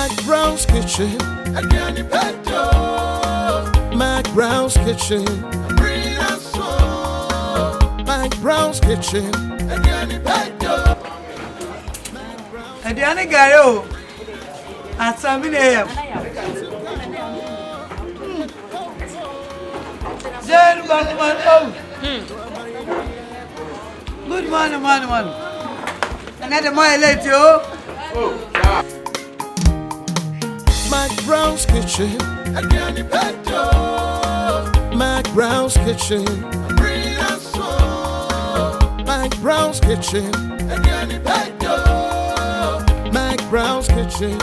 McBrown's kitchen. Again, McBrown's kitchen. McBrown's kitchen. Adiane Garo. Asamine. Zen man. Good morning, man. Another more late, yo. McBrown's kitchen. McBrown's kitchen. McBrown's kitchen. McBrown's kitchen.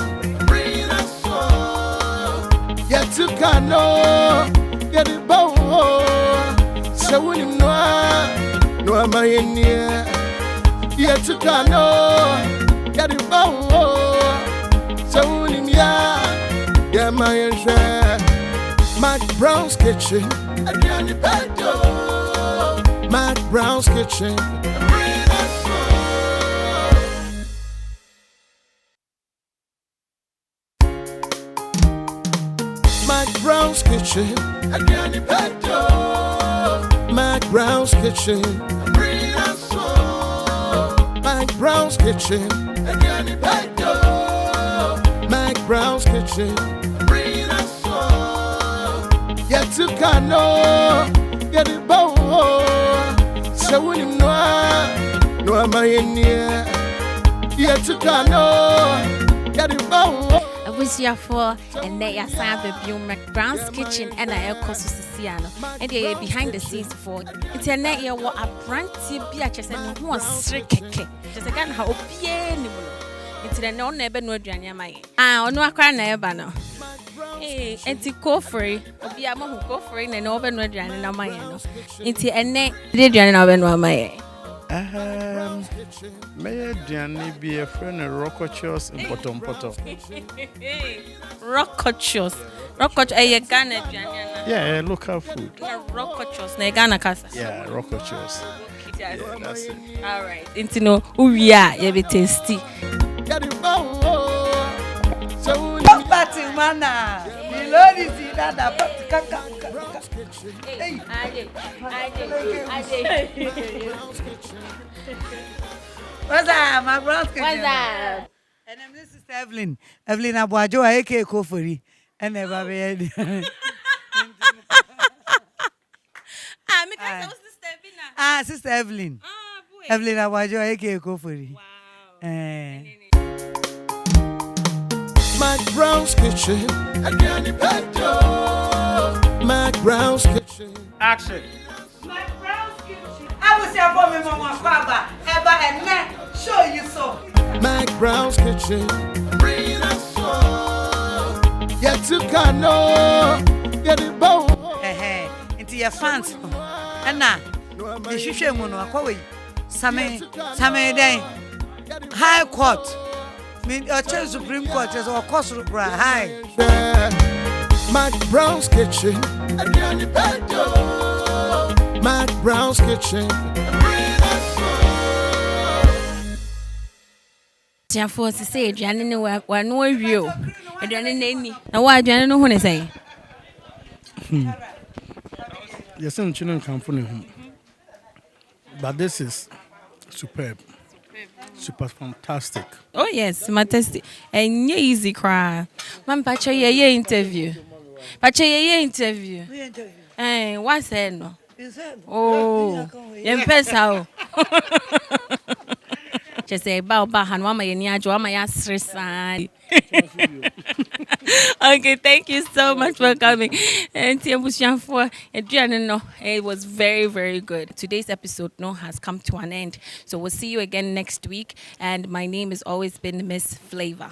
Yet to Kano, get it bow. So when you know, no am I in here. Yet to Kano, get it bow. So when you yeah, my share. McBrown's kitchen. McBrown's kitchen. McBrown's kitchen. McBrown's kitchen. McBrown's kitchen. McBrown's kitchen. Yet to Kano, get it bow. So when you know, no am I in here. Yet to Kano, get it bow. I wish you for and they are saying McBrown's kitchen and I am Cosiciano and they are behind the scenes for internet. You were a brand TB and who was strict. Just again, how bien it's the no never no Janya my. Ah, no, I can't never know. Eh, and to Koo Fori, be a man who Koo Fori and over no Janya my. Into a neck did Janya over my. May Diane be a friend of Rocochos and Potom. Rocochos. Rococh, a Ghana, Yeah, local food. Rocochos, Negana Casa. Yeah, Rocochos. Yeah, that's it. All right. Into no, we are, you be tasty. Party mana. The Lord is in that Hey, What's up, my brother? what's up? And this is Evelyn. Evelyn Abuajo, aka Koo Fori. And never be. Sister Evelyn. Evelyn Abuajo, aka Koo Fori. Wow. McBrown's kitchen. McBrown's kitchen. Action. McBrown's kitchen. I was your woman, Mama Baba. Ever and neck. Show you so. McBrown's kitchen. Yet to Kano, get it bow. Into your fans. And now, the Shisha Mono, Same day. High Court. Mean your Supreme Court is or cost high. McBrown's kitchen. McBrown's kitchen. Therefore, to say, Johnny, one no review. And then any. Now, why Johnny know what I say? Yes, some children come from home. But this is superb. Super fantastic. Oh, yes, my testy. And yeah, easy cry. Man, Pacha, yeah, interview. Pacha, yeah, interview. Eh, what's that? No. Oh, yes, how? Just say about and one my near Joa my ass. Okay, thank you so much for coming. And for it was very, very good. Today's episode has come to an end. So we'll see you again next week. And my name has always been Miss Flavour.